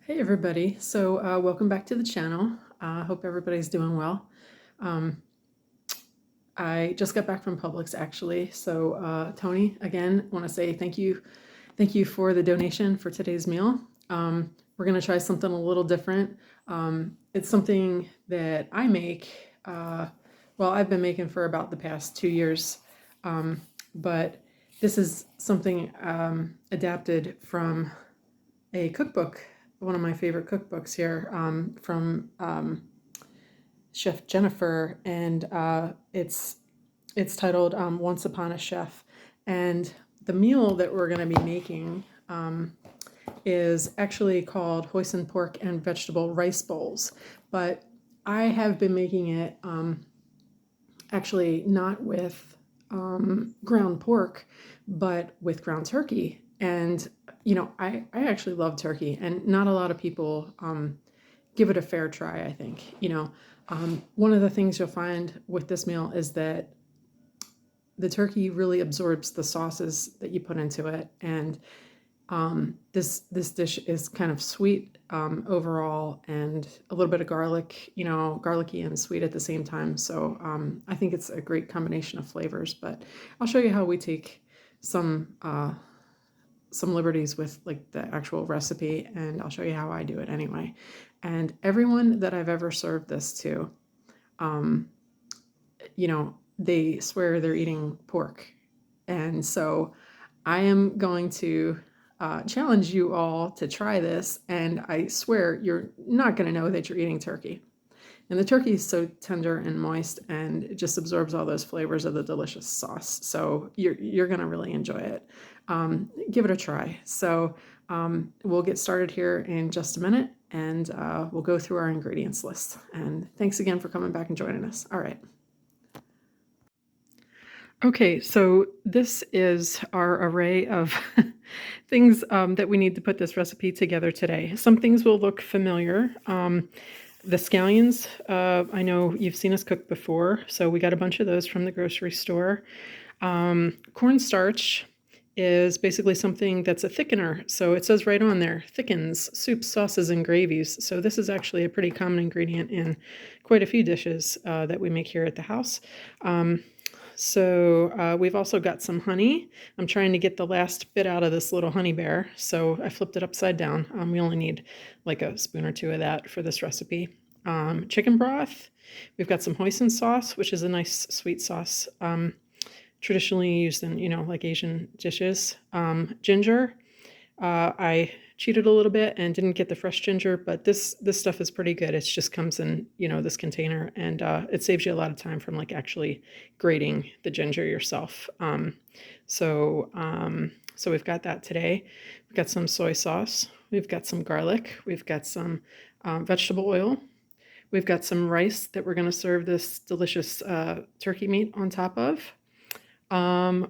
Hey everybody, so welcome back to the channel. Hope everybody's doing well. Um, I just got back from Publix actually, so Tony, again, want to say thank you for the donation for today's meal. We're gonna try something a little different. It's something that I make, well, I've been making for about the past 2 years, but this is something adapted from a cookbook, one of my favorite cookbooks here, from Chef Jennifer, and it's titled "Once Upon a Chef." And the meal that we're going to be making is actually called Hoisin pork and vegetable rice bowls, but I have been making it actually not with ground pork, but with ground turkey. And I actually love turkey, and not a lot of people give it a fair try, I think. One of the things you'll find with this meal is that the turkey really absorbs the sauces that you put into it, and this dish is kind of sweet overall, and a little bit of garlic, garlicky and sweet at the same time. So I think it's a great combination of flavors. But I'll show you how we take some liberties with like the actual recipe, and I'll show you how I do it anyway. And everyone that I've ever served this to, um, they swear they're eating pork, and so I am going to challenge you all to try this, and I swear you're not going to know that you're eating turkey. And the turkey is so tender and moist, and it just absorbs all those flavors of the delicious sauce. So you're going to really enjoy it. Give it a try. So we'll get started here in just a minute, and we'll go through our ingredients list. And thanks again for coming back and joining us. All right. Okay, so this is our array of things that we need to put this recipe together today. Some things will look familiar. The scallions, I know you've seen us cook before, so we got a bunch of those from the grocery store. Cornstarch is basically something that's a thickener. So it says right on there, thickens soups, sauces, and gravies. So this is actually a pretty common ingredient in quite a few dishes that we make here at the house. So we've also got some honey. I'm trying to get the last bit out of this little honey bear, so I flipped it upside down. We only need like a spoon or two of that for this recipe. Chicken broth. We've got some hoisin sauce, which is a nice sweet sauce, traditionally used in, like Asian dishes. Ginger. I cheated a little bit and didn't get the fresh ginger, but this stuff is pretty good. It just comes in, this container, and it saves you a lot of time from like actually grating the ginger yourself. So we've got that today. We've got some soy sauce. We've got some garlic. We've got some vegetable oil. We've got some rice that we're going to serve this delicious turkey meat on top of.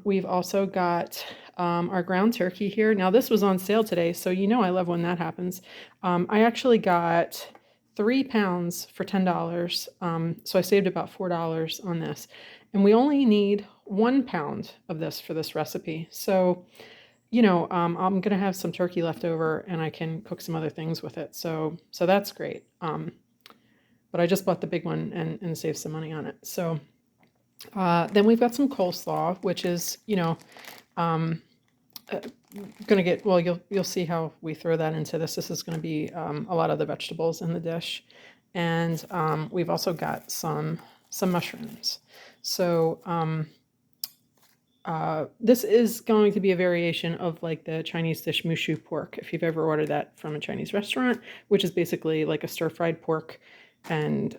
We've also got our ground turkey here. Now this was on sale today, so I love when that happens. I actually got 3 pounds for $10, so I saved about $4 on this. And we only need 1 pound of this for this recipe. So, I'm gonna have some turkey left over, and I can cook some other things with it. So that's great. But I just bought the big one and saved some money on it. So then we've got some coleslaw, which is, gonna get, well, you'll see how we throw that into this. This is gonna be a lot of the vegetables in the dish. And we've also got some mushrooms. So this is going to be a variation of like the Chinese dish mushu pork, if you've ever ordered that from a Chinese restaurant, which is basically like a stir-fried pork and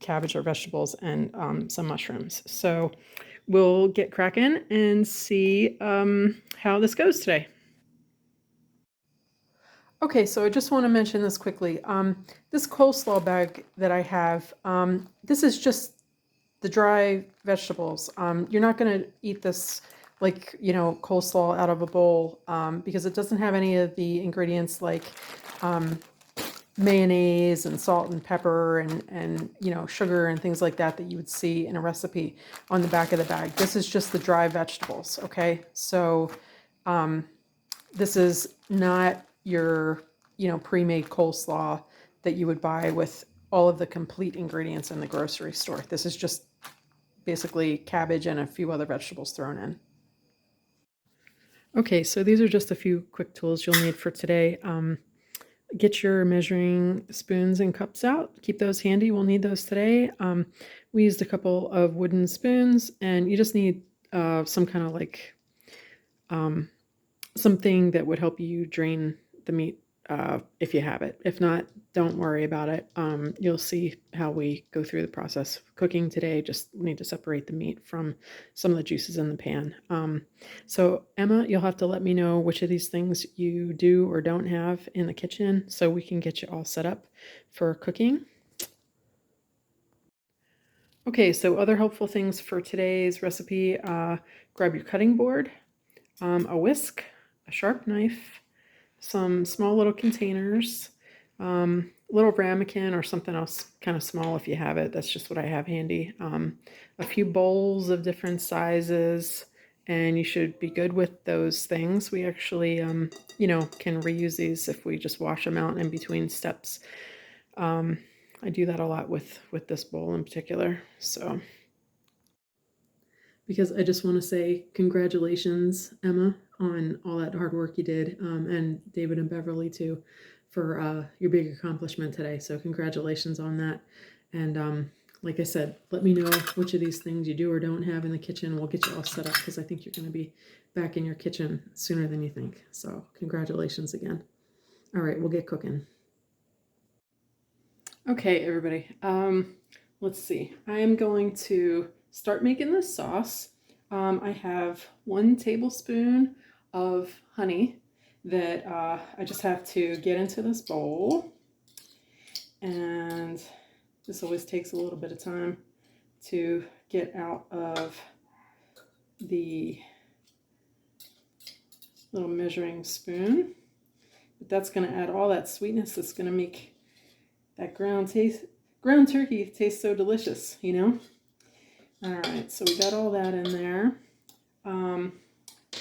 cabbage or vegetables and some mushrooms. So we'll get cracking and see how this goes today. Okay, so I just want to mention this quickly. This coleslaw bag that I have, this is just the dry vegetables. You're not going to eat this like, coleslaw out of a bowl because it doesn't have any of the ingredients like mayonnaise and salt and pepper and sugar and things like that you would see in a recipe on the back of the bag. This is just the dry vegetables, okay? So this is not your pre-made coleslaw that you would buy with all of the complete ingredients in the grocery store. This is just basically cabbage and a few other vegetables thrown in. Okay, so these are just a few quick tools you'll need for today. Get your measuring spoons and cups out. Keep those handy. We'll need those today. We used a couple of wooden spoons, and you just need some kind of like something that would help you drain the meat if you have it. If not, don't worry about it. You'll see how we go through the process of cooking today. Just need to separate the meat from some of the juices in the pan. So Emma, you'll have to let me know which of these things you do or don't have in the kitchen so we can get you all set up for cooking. Okay, so other helpful things for today's recipe, grab your cutting board, a whisk, a sharp knife, some small little containers, little ramekin or something else kind of small if you have it. That's just what I have handy. A few bowls of different sizes, and you should be good with those things. We actually, can reuse these if we just wash them out in between steps. I do that a lot with this bowl in particular. So, because I just want to say congratulations, Emma, on all that hard work you did, and David and Beverly too, for your big accomplishment today. So congratulations on that. And like I said, let me know which of these things you do or don't have in the kitchen. We'll get you all set up because I think you're going to be back in your kitchen sooner than you think. So congratulations again. All right, we'll get cooking. Okay, everybody. Let's see. I am going to start making this sauce. I have 1 tablespoon of honey that I just have to get into this bowl. And this always takes a little bit of time to get out of the little measuring spoon. But that's going to add all that sweetness that's going to make that ground turkey taste so delicious, All right, so we got all that in there.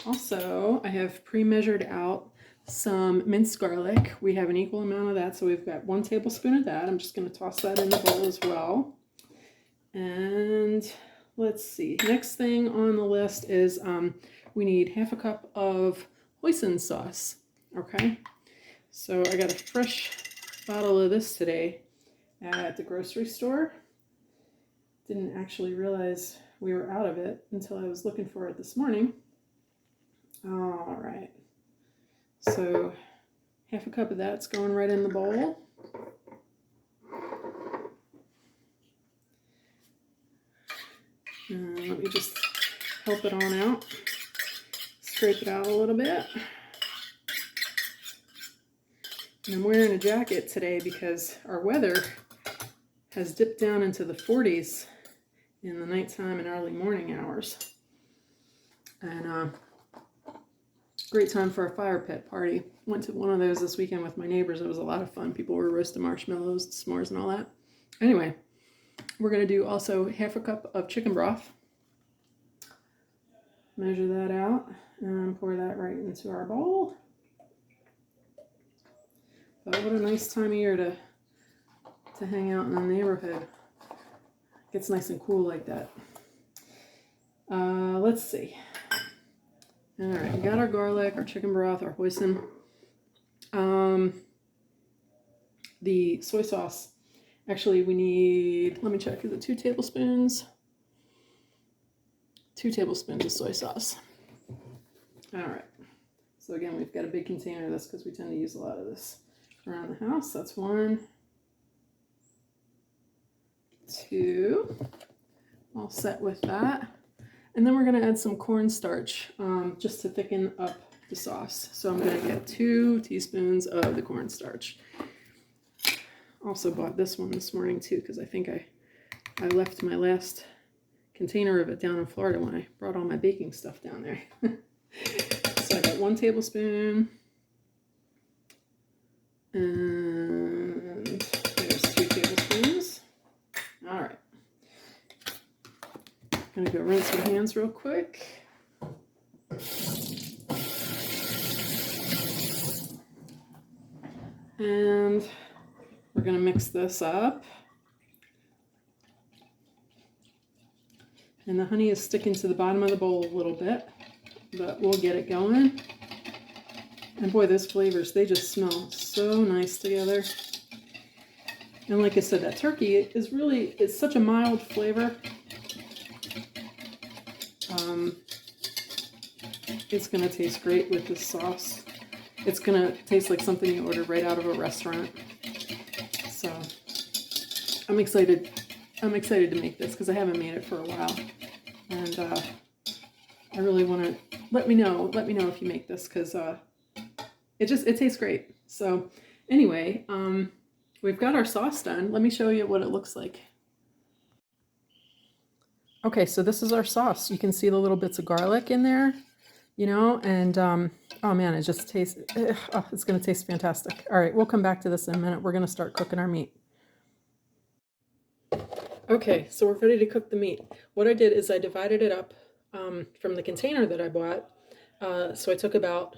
Also, I have pre-measured out some minced garlic. We have an equal amount of that, so we've got 1 tablespoon of that. I'm just going to toss that in the bowl as well. And let's see. Next thing on the list is we need 1/2 cup of hoisin sauce. Okay, so I got a fresh bottle of this today at the grocery store. Didn't actually realize we were out of it until I was looking for it this morning. All right, so 1/2 cup of that's going right in the bowl. And let me just help it on out, scrape it out a little bit. And I'm wearing a jacket today because our weather has dipped down into the 40s in the nighttime and early morning hours. And great time for a fire pit party. Went to one of those this weekend with my neighbors. It was a lot of fun. People were roasting marshmallows, s'mores, and all that. Anyway, we're going to do also 1/2 cup of chicken broth. Measure that out and pour that right into our bowl. But what a nice time of year to hang out in the neighborhood. It gets nice and cool like that. Let's see. All right, we got our garlic, our chicken broth, our hoisin. The soy sauce. Actually, we need, let me check, is it 2 tablespoons? 2 tablespoons of soy sauce. All right. So again, we've got a big container of this because we tend to use a lot of this around the house. That's 1, 2. All set with that. And then we're going to add some cornstarch just to thicken up the sauce. So I'm going to get 2 teaspoons of the cornstarch. Also bought this one this morning too because I think I left my last container of it down in Florida when I brought all my baking stuff down there. So I got 1 tablespoon. And there's 2 tablespoons. All right. Gonna go rinse my hands real quick. And we're going to mix this up. And the honey is sticking to the bottom of the bowl a little bit, but we'll get it going. And boy, those flavors, they just smell so nice together. And like I said, that turkey is really, it's such a mild flavor. It's going to taste great with this sauce. It's going to taste like something you ordered right out of a restaurant. So I'm excited to make this because I haven't made it for a while. And I really want to, let me know if you make this, because it tastes great. So anyway, we've got our sauce done. Let me show you what it looks like. Okay, so this is our sauce. You can see the little bits of garlic in there, you know, and oh man, it just tastes, oh, it's going to taste fantastic. All right, we'll come back to this in a minute. We're going to start cooking our meat. Okay, so we're ready to cook the meat. What I did is I divided it up from the container that I bought. So I took about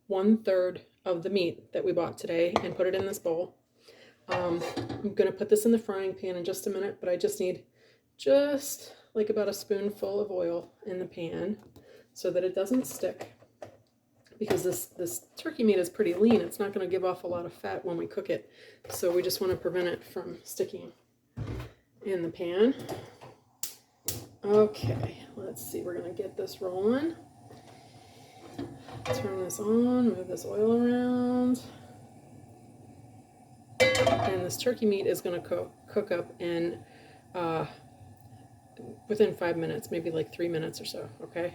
1/3 of the meat that we bought today and put it in this bowl. I'm going to put this in the frying pan in just a minute, but I just need just like about a spoonful of oil in the pan so that it doesn't stick, because this turkey meat is pretty lean. It's not going to give off a lot of fat when we cook it, so we just want to prevent it from sticking in the pan. Okay, let's see, we're going to get this rolling. Turn this on, move this oil around. And this turkey meat is going to cook up in within 5 minutes, maybe like 3 minutes or so, okay?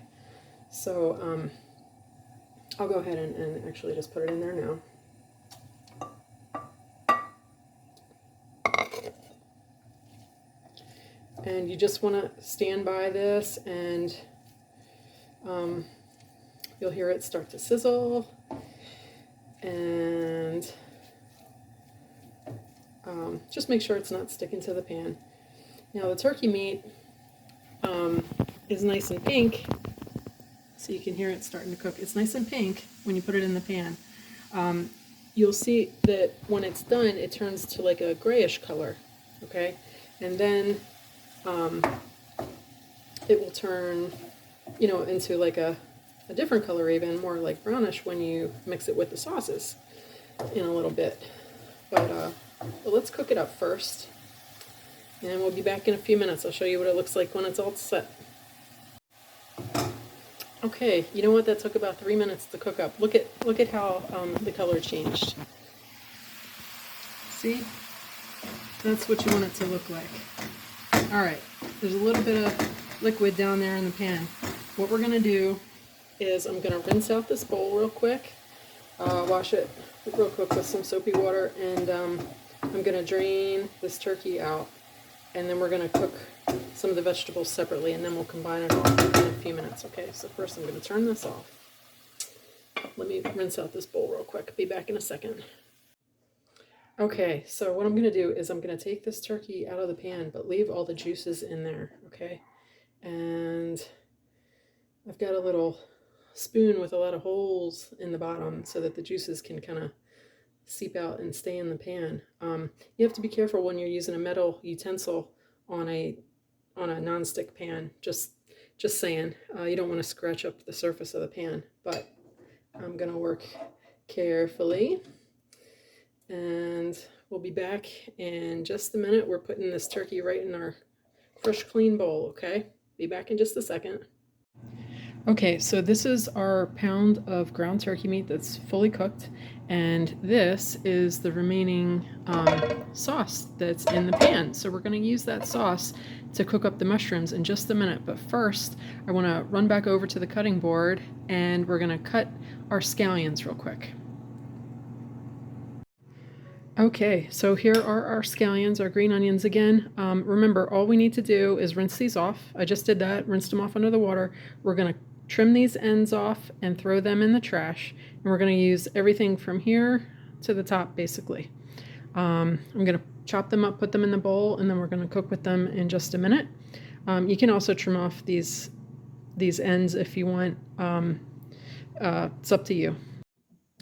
So I'll go ahead and actually just put it in there now. And you just want to stand by this, and you'll hear it start to sizzle, and just make sure it's not sticking to the pan. Now the turkey meat is nice and pink, so you can hear it starting to cook. It's nice and pink when you put it in the pan. You'll see that when it's done, it turns to like a grayish color, okay? And then it will turn, you know, into like a different color, even more like brownish when you mix it with the sauces in a little bit. But let's cook it up first, and we'll be back in a few minutes. I'll show you what it looks like when it's all set. Okay, you know what? That took about 3 minutes to cook up. Look at how the color changed. See? That's what you want it to look like. All right, there's a little bit of liquid down there in the pan. What we're gonna do is I'm gonna rinse out this bowl real quick, wash it real quick with some soapy water, and I'm gonna drain this turkey out, and then we're gonna cook some of the vegetables separately, and then we'll combine it all in a few minutes. Okay, so first I'm gonna turn this off. Let me rinse out this bowl real quick. Be back in a second. Okay, so what I'm going to do is I'm going to take this turkey out of the pan, but leave all the juices in there, okay? And I've got a little spoon with a lot of holes in the bottom so that the juices can kind of seep out and stay in the pan. You have to be careful when you're using a metal utensil on a nonstick pan. Just saying, you don't want to scratch up the surface of the pan, but I'm going to work carefully. And we'll be back in just a minute. We're putting this turkey right in our fresh, clean bowl, okay? Be back in just a second. Okay, so this is our pound of ground turkey meat that's fully cooked, and this is the remaining sauce that's in the pan. So we're going to use that sauce to cook up the mushrooms in just a minute. But first, I want to run back over to the cutting board, and we're going to cut our scallions real quick. Okay, so here are our scallions, our green onions again. Remember, all we need to do is rinse these off. I just did that, rinsed them off under the water. We're going to trim these ends off and throw them in the trash. And we're going to use everything from here to the top, basically. I'm going to chop them up, put them in the bowl, and then we're going to cook with them in just a minute. You can also trim off these ends if you want. It's up to you.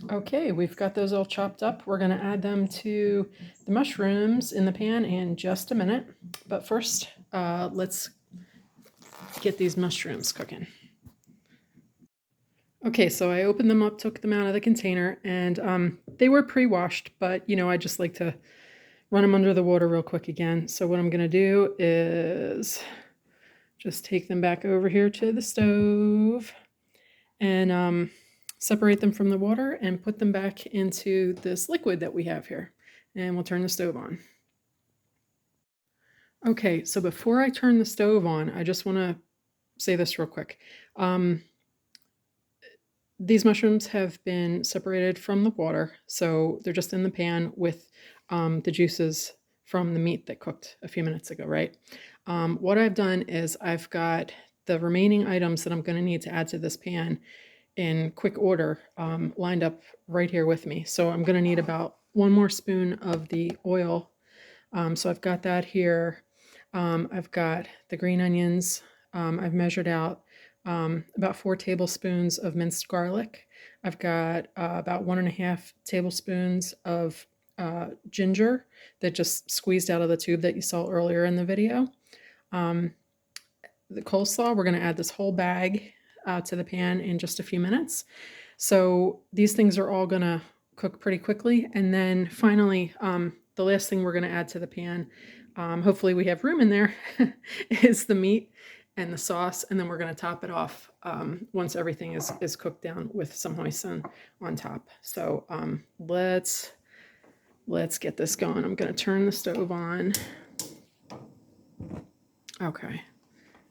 Okay, we've got those all chopped up. We're going to add them to the mushrooms in the pan in just a minute. But first, let's get these mushrooms cooking. Okay, so I opened them up, took them out of the container, and they were pre-washed, but I just like to run them under the water real quick again. So what I'm going to do is just take them back over here to the stove and separate them from the water and put them back into this liquid that we have here. And we'll turn the stove on. Okay, so before I turn the stove on, I just want to say this real quick. These mushrooms have been separated from the water, so they're just in the pan with the juices from the meat that cooked a few minutes ago, right? What I've done is I've got the remaining items that I'm going to need to add to this pan in quick order lined up right here with me. So I'm going to need about 1 more spoon of the oil. So I've got that here. I've got the green onions. I've measured out about 4 tablespoons of minced garlic. I've got about 1.5 tablespoons of ginger that just squeezed out of the tube that you saw earlier in the video. The coleslaw, we're going to add this whole bag to the pan in just a few minutes. So these things are all going to cook pretty quickly. And then finally, the last thing we're going to add to the pan, hopefully we have room in there, is the meat and the sauce. And then we're going to top it off once everything is cooked down with some hoisin on top. So let's get this going. I'm going to turn the stove on. Okay.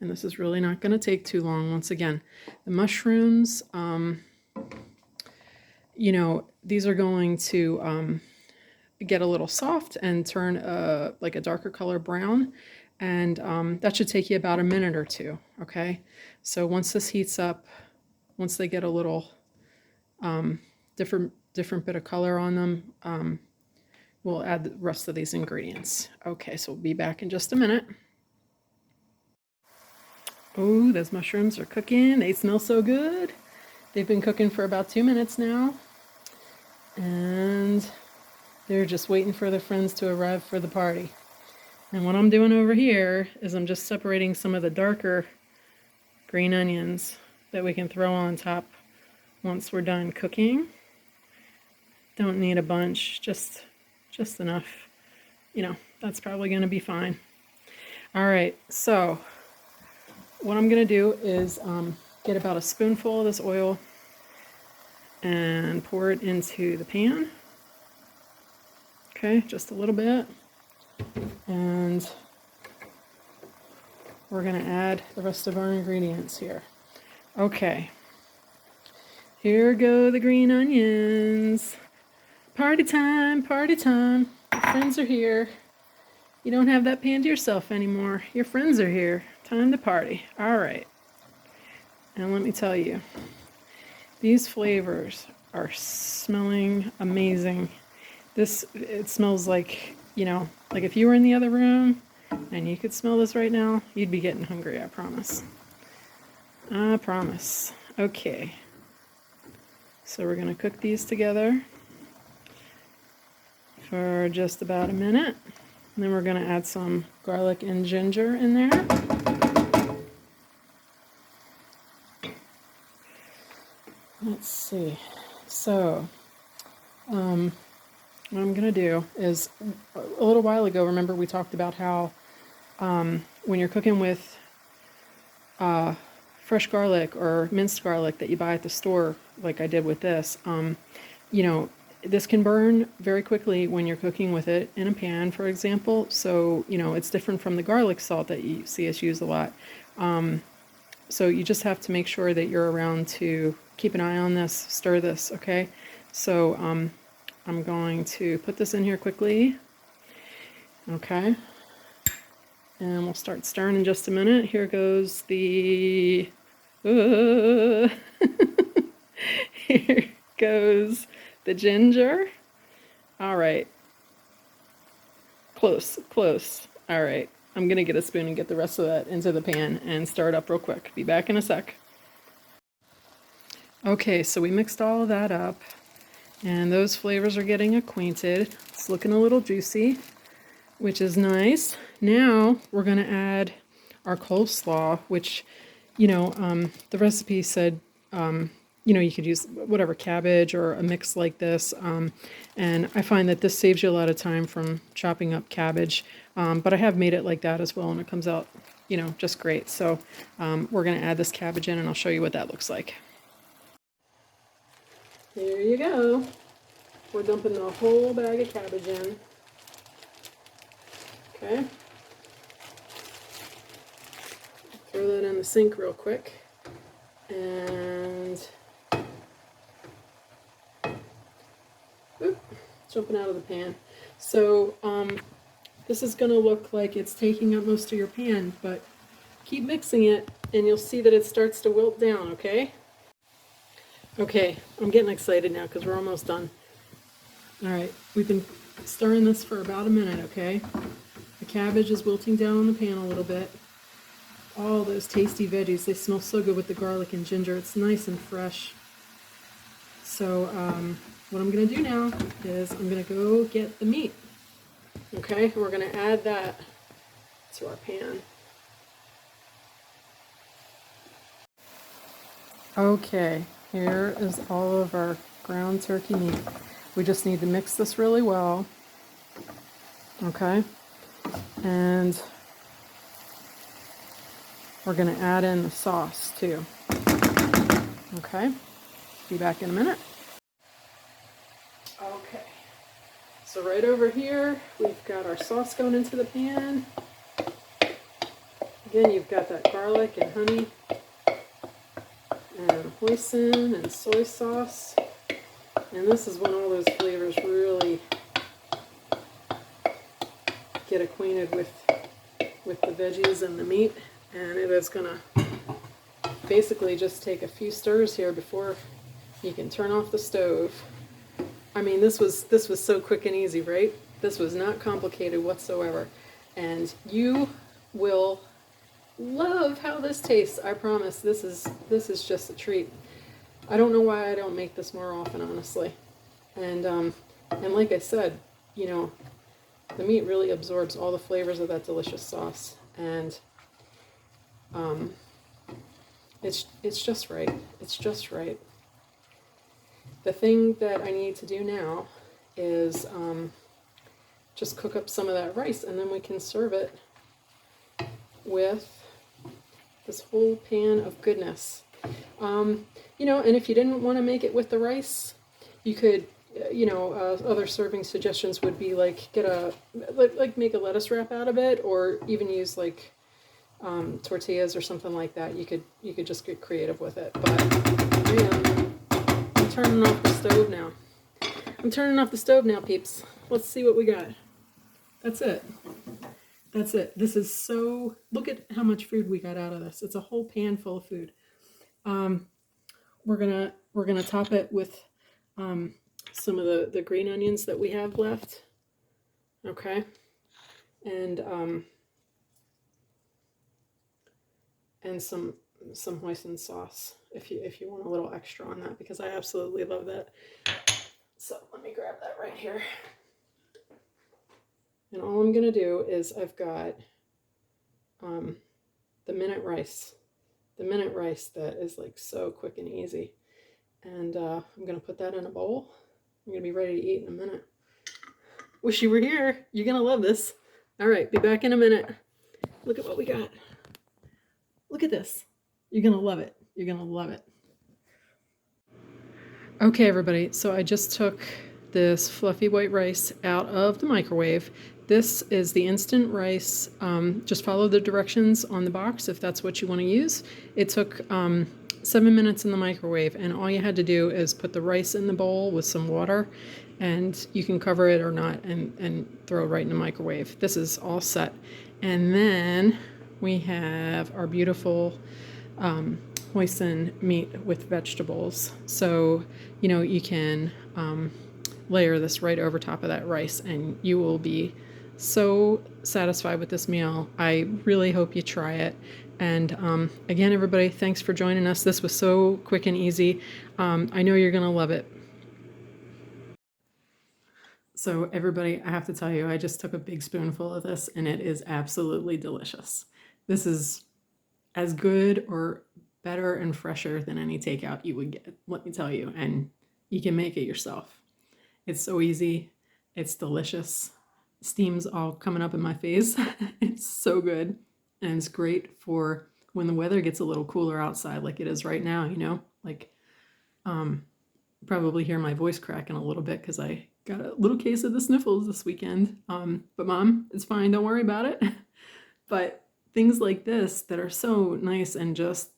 And this is really not going to take too long. Once again, the mushrooms, these are going to get a little soft and turn like a darker color brown. And that should take you about a minute or two, okay? So once this heats up, once they get a little different bit of color on them, we'll add the rest of these ingredients. Okay, so we'll be back in just a minute. Oh, those mushrooms are cooking. They smell so good. They've been cooking for about 2 minutes now. And they're just waiting for their friends to arrive for the party. And what I'm doing over here is I'm just separating some of the darker green onions that we can throw on top once we're done cooking. Don't need a bunch, just enough. That's probably going to be fine. All right, so what I'm going to do is get about a spoonful of this oil and pour it into the pan. Okay, just a little bit. And we're going to add the rest of our ingredients here. Okay, here go the green onions. Party time, party time. Your friends are here. You don't have that pan to yourself anymore. Your friends are here. Time to party. All right. And let me tell you, these flavors are smelling amazing. It smells like, like if you were in the other room and you could smell this right now, you'd be getting hungry, I promise. I promise. Okay. So we're going to cook these together for just about a minute. And then we're going to add some garlic and ginger in there. Let's see. So, what I'm going to do is, a little while ago, remember we talked about how when you're cooking with fresh garlic or minced garlic that you buy at the store, like I did with this, this can burn very quickly when you're cooking with it in a pan, for example. So, it's different from the garlic salt that you see us use a lot. So you just have to make sure that you're around to keep an eye on this, stir this, okay? So I'm going to put this in here quickly, okay? And we'll start stirring in just a minute. Here goes the, here goes the ginger. All right, close. All right, I'm gonna get a spoon and get the rest of that into the pan and stir it up real quick. Be back in a sec. Okay, so we mixed all of that up, And those flavors are getting acquainted. It's looking a little juicy, which is nice. Now we're going to add our coleslaw, which, the recipe said, you could use whatever cabbage or a mix like this. And I find that this saves you a lot of time from chopping up cabbage. But I have made it like that as well, and it comes out, just great. So we're going to add this cabbage in, and I'll show you what that looks like. Here you go. We're dumping the whole bag of cabbage in. Okay. Throw that in the sink real quick. And jumping out of the pan. So this is going to look like it's taking up most of your pan, but keep mixing it and you'll see that it starts to wilt down, okay? Okay, I'm getting excited now because we're almost done. All right, we've been stirring this for about a minute, okay? The cabbage is wilting down on the pan a little bit. All those tasty veggies, they smell so good with the garlic and ginger. It's nice and fresh. So what I'm going to do now is I'm going to go get the meat. Okay, we're going to add that to our pan. Okay, here is all of our ground turkey meat. We just need to mix this really well. Okay, and we're going to add in the sauce too. Okay, be back in a minute. Okay, so right over here, we've got our sauce going into the pan. Again, you've got that garlic and honey and hoisin and soy sauce. And this is when all those flavors really get acquainted with the veggies and the meat. And it is going to basically just take a few stirs here before you can turn off the stove. I mean, this was so quick and easy, right? This was not complicated whatsoever. And you will love how this tastes. I promise. This is just a treat. I don't know why I don't make this more often, honestly. And like I said, the meat really absorbs all the flavors of that delicious sauce, and it's just right. It's just right. The thing that I need to do now is just cook up some of that rice, and then we can serve it with this whole pan of goodness. And if you didn't want to make it with the rice, you could, other serving suggestions would be like make a lettuce wrap out of it, or even use like tortillas or something like that. You could just get creative with it. But I'm turning off the stove now. I'm turning off the stove now, peeps. Let's see what we got. That's it. That's it. This is so, look at how much food we got out of this. It's a whole pan full of food. We're gonna top it with some of the green onions that we have left. Okay. And some hoisin sauce if you want a little extra on that, because I absolutely love that. So let me grab that right here. And all I'm going to do is I've got the minute rice. The minute rice that is like so quick and easy. And I'm going to put that in a bowl. I'm going to be ready to eat in a minute. Wish you were here. You're going to love this. All right, be back in a minute. Look at what we got. Look at this. You're going to love it. You're going to love it. Okay, everybody. So I just took this fluffy white rice out of the microwave. This is the instant rice. Just follow the directions on the box if that's what you want to use. It took 7 minutes in the microwave, and all you had to do is put the rice in the bowl with some water, and you can cover it or not and throw it right in the microwave. This is all set. And then we have our beautiful hoisin meat with vegetables. So, you can layer this right over top of that rice, and you will be so satisfied with this meal. I really hope you try it. And again, everybody, thanks for joining us. This was so quick and easy. I know you're going to love it. So everybody, I have to tell you, I just took a big spoonful of this and it is absolutely delicious. This is as good or better and fresher than any takeout you would get, let me tell you. And you can make it yourself. It's so easy. It's delicious. Steam's all coming up in my face. It's so good. And it's great for when the weather gets a little cooler outside like it is right now, like probably hear my voice cracking a little bit because I got a little case of the sniffles this weekend. But mom, it's fine. Don't worry about it. But things like this that are so nice and just,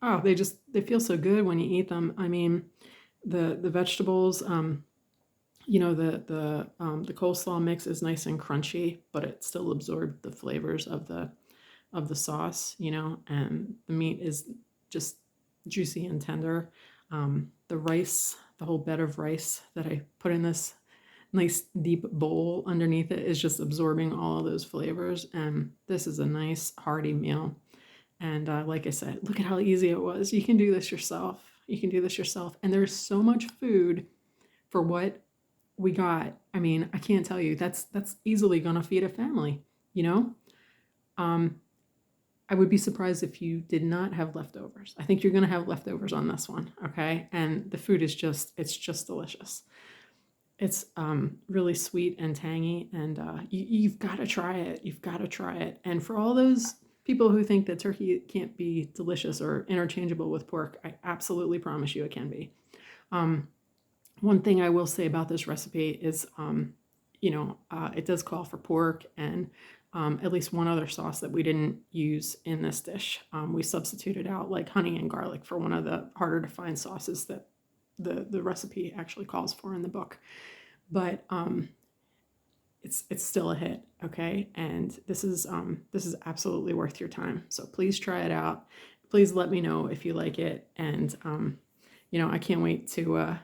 oh, they feel so good when you eat them. I mean, the vegetables, the coleslaw mix is nice and crunchy, but it still absorbed the flavors of the sauce, and the meat is just juicy and tender. The rice, the whole bed of rice that I put in this nice deep bowl underneath it is just absorbing all of those flavors. And this is a nice hearty meal. And like I said, look at how easy it was. You can do this yourself. You can do this yourself. And there's so much food for what we got. I mean, I can't tell you. That's easily gonna feed a family, you know? I would be surprised if you did not have leftovers. I think you're gonna have leftovers on this one, okay? And the food is it's just delicious. It's really sweet and tangy, and you've got to try it. You've got to try it. And for all those people who think that turkey can't be delicious or interchangeable with pork, I absolutely promise you it can be. One thing I will say about this recipe is, it does call for pork and at least one other sauce that we didn't use in this dish. We substituted out like honey and garlic for one of the harder to find sauces that the recipe actually calls for in the book. But it's still a hit, okay? And this is absolutely worth your time. So please try it out. Please let me know if you like it, and I can't wait to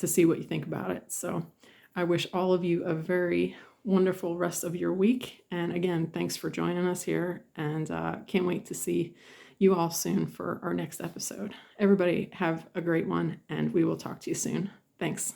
see what you think about it. So I wish all of you a very wonderful rest of your week. And again, thanks for joining us here, and can't wait to see you all soon for our next episode. Everybody have a great one, and we will talk to you soon. Thanks.